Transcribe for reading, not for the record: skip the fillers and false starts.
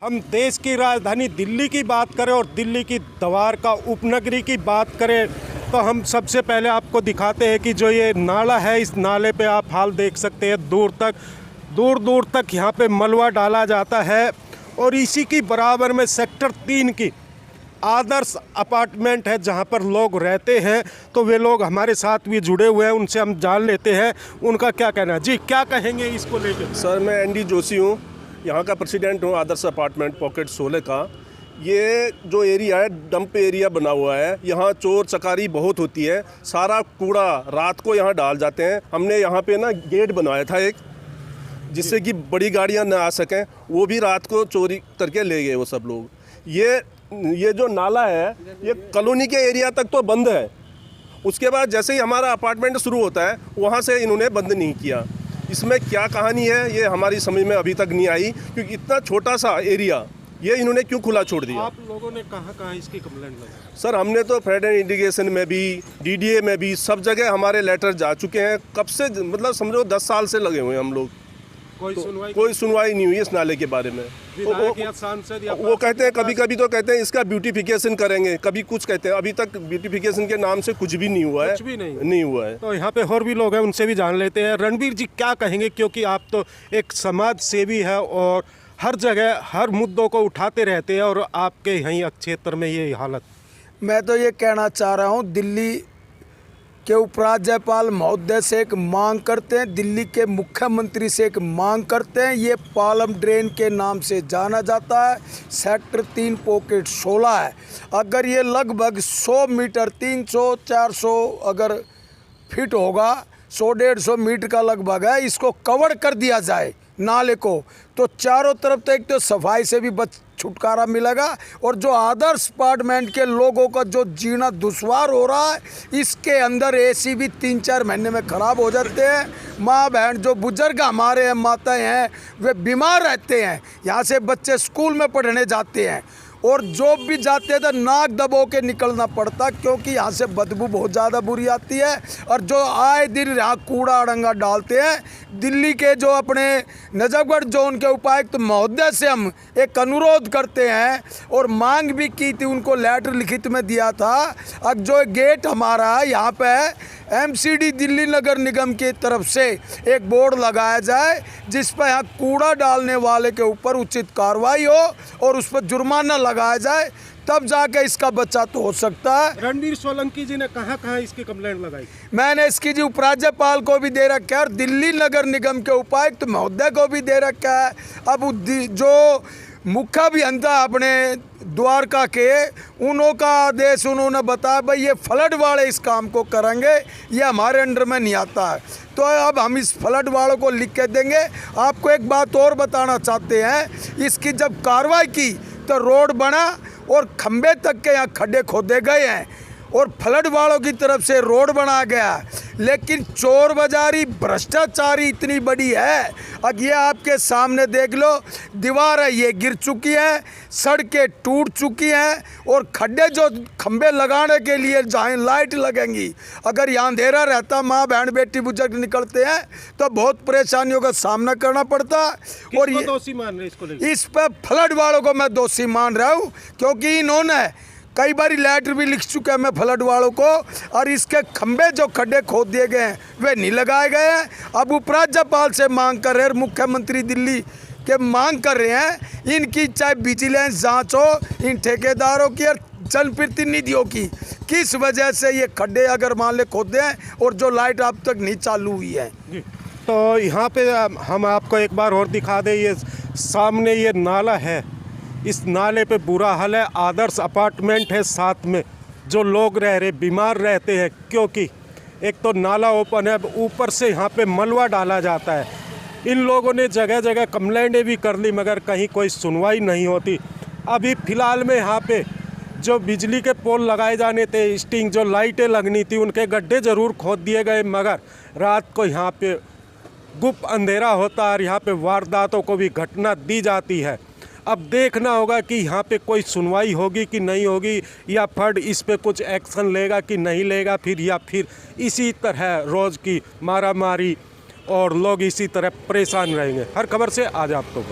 हम देश की राजधानी दिल्ली की बात करें और दिल्ली की द्वारका उपनगरी की बात करें तो हम सबसे पहले आपको दिखाते हैं कि जो ये नाला है, इस नाले पे आप हाल देख सकते हैं। दूर दूर तक यहाँ पे मलबा डाला जाता है और इसी की बराबर में सेक्टर 3 की आदर्श अपार्टमेंट है जहाँ पर लोग रहते हैं। तो वे लोग हमारे साथ भी जुड़े हुए हैं, उनसे हम जान लेते हैं उनका क्या कहना है। जी, क्या कहेंगे इसको लेकर? सर, मैं एनडी जोशी हूँ, यहाँ का प्रेसिडेंट हूँ आदर्श अपार्टमेंट पॉकेट 16 का। ये जो एरिया है डंप एरिया बना हुआ है, यहाँ चोर चकारी बहुत होती है। सारा कूड़ा रात को यहाँ डाल जाते हैं। हमने यहाँ पे ना गेट बनवाया था एक, जिससे कि बड़ी गाड़ियाँ ना आ सकें। वो भी रात को चोरी करके ले गए वो सब लोग। ये जो नाला है ये कॉलोनी के एरिया तक तो बंद है। उसके बाद जैसे ही हमारा अपार्टमेंट शुरू होता है वहाँ से इन्होंने बंद नहीं किया। इसमें क्या कहानी है ये हमारी समझ में अभी तक नहीं आई, क्योंकि इतना छोटा सा एरिया ये इन्होंने क्यों खुला छोड़ दिया। आप लोगों ने कहाँ इसकी कंप्लेंट लगाई? सर, हमने तो फेड एंड इंडिगेशन में भी, डीडीए में भी, सब जगह हमारे लेटर जा चुके हैं। कब से, मतलब समझो 10 साल से लगे हुए हैं हम लोग। कोई सुनवाई नहीं हुई इस नाले के बारे में। वो कहते हैं कभी तो कहते हैं इसका ब्यूटिफिकेशन करेंगे, कभी कुछ कहते हैं। अभी तक ब्यूटिफिकेशन के नाम से कुछ भी नहीं हुआ है, कुछ भी नहीं हुआ है। तो यहाँ पे और भी लोग हैं, उनसे भी जान लेते हैं। रणबीर जी, क्या कहेंगे, क्योंकि आप तो एक समाज सेवी है और हर जगह हर मुद्दों को उठाते रहते हैं और आपके यहीं क्षेत्र में ये हालत। मैं तो ये कहना चाह रहा हूँ, दिल्ली के उपराज्यपाल महोदय से एक मांग करते हैं, दिल्ली के मुख्यमंत्री से एक मांग करते हैं। ये पालम ड्रेन के नाम से जाना जाता है, सेक्टर 3 पॉकेट 16 है। अगर ये लगभग 100 मीटर 300-400 अगर फिट होगा, 100-150 मीटर का लगभग है, इसको कवर कर दिया जाए नाले को, तो चारों तरफ तो एक तो सफाई से भी छुटकारा मिलेगा और जो आदर्श अपार्टमेंट के लोगों का जो जीना दुश्वार हो रहा है, इसके अंदर एसी भी 3-4 महीने में ख़राब हो जाते हैं। माँ बहन जो बुजुर्ग हमारे हैं, माताएं हैं, वे बीमार रहते हैं। यहाँ से बच्चे स्कूल में पढ़ने जाते हैं और जॉब भी जाते हैं तो नाक दबो के निकलना पड़ता, क्योंकि यहाँ से बदबू बहुत ज़्यादा बुरी आती है। और जो आए दिन यहाँ कूड़ा अड़ंगा डालते हैं, दिल्ली के जो अपने नजफगढ़ जोन के उपायुक्त महोदय से हम एक अनुरोध करते हैं और मांग भी की थी, उनको लेटर लिखित में दिया था। अब जो गेट हमारा यहाँ पे एमसीडी दिल्ली नगर निगम की तरफ से एक बोर्ड लगाया जाए, जिस पर यहाँ कूड़ा डालने वाले के ऊपर उचित कार्रवाई हो और उस पर जुर्माना लगाया जाए, तब जाके इसका बच्चा तो हो सकता है। रणबीर सोलंकी जी ने कहाँ इसकी कंप्लेंट लगाई? मैंने इसकी जी उपराज्यपाल को भी दे रखा है और दिल्ली नगर निगम के उपायुक्त महोदय को भी दे रखा है। अब जो मुख्य अभियंता अपने द्वारका के, उनका आदेश उन्होंने बताया भाई ये फ्लड वाले इस काम को करेंगे, ये हमारे अंडर में नहीं आता है। तो अब हम इस फ्लड वालों को लिख के देंगे। आपको एक बात और बताना चाहते हैं, इसकी जब कार्रवाई की तो रोड बना और खंबे तक के यहाँ खड्डे खोदे गए हैं और फ्लड वालों की तरफ से रोड बना गया, लेकिन चोर बाजारी भ्रष्टाचारी इतनी बड़ी है। अब ये आपके सामने देख लो, दीवार है ये गिर चुकी है, सड़कें टूट चुकी हैं और खड्डे जो खंबे लगाने के लिए जहाँ लाइट लगेंगी, अगर यहाँ अंधेरा रहता, माँ बहन बेटी बुजुर्ग निकलते हैं तो बहुत परेशानियों का सामना करना पड़ता। और ये दोषी मान रहे इसको? इस पर फ्लड वालों को मैं दोषी मान रहा हूँ, क्योंकि इन्होंने कई बार लेटर भी लिख चुके हैं मैं फ्लड वालों को, और इसके खंबे जो खड्डे खोद दिए गए हैं वे नहीं लगाए गए हैं। अब उपराज्यपाल से मांग कर रहे हैं, मुख्यमंत्री दिल्ली के मांग कर रहे हैं, इनकी चाहे विजिलेंस जांच हो, इन ठेकेदारों की और जनप्रतिनिधियों की, किस वजह से ये खड्डे अगर मान ले खोदे हैं और जो लाइट अब तक नहीं चालू हुई है। तो यहाँ पे हम आपको एक बार और दिखा दें, ये सामने ये नाला है, इस नाले पे बुरा हाल है। आदर्श अपार्टमेंट है, साथ में जो लोग रह रहे बीमार रहते हैं, क्योंकि एक तो नाला ओपन है, ऊपर से यहाँ पे मलबा डाला जाता है। इन लोगों ने जगह जगह कंप्लेंटें भी कर ली मगर कहीं कोई सुनवाई नहीं होती। अभी फ़िलहाल में यहाँ पे जो बिजली के पोल लगाए जाने थे, स्टिंग जो लाइटें लगनी थी, उनके गड्ढे ज़रूर खोद दिए गए, मगर रात को यहाँ पे गुप्त अंधेरा होता है और यहाँ पे वारदातों को भी घटना दी जाती है। अब देखना होगा कि यहाँ पे कोई सुनवाई होगी कि नहीं होगी, या फर्ड इस पे कुछ एक्शन लेगा कि नहीं लेगा, या फिर इसी तरह रोज़ की मारामारी और लोग इसी तरह परेशान रहेंगे। हर खबर से आज आपको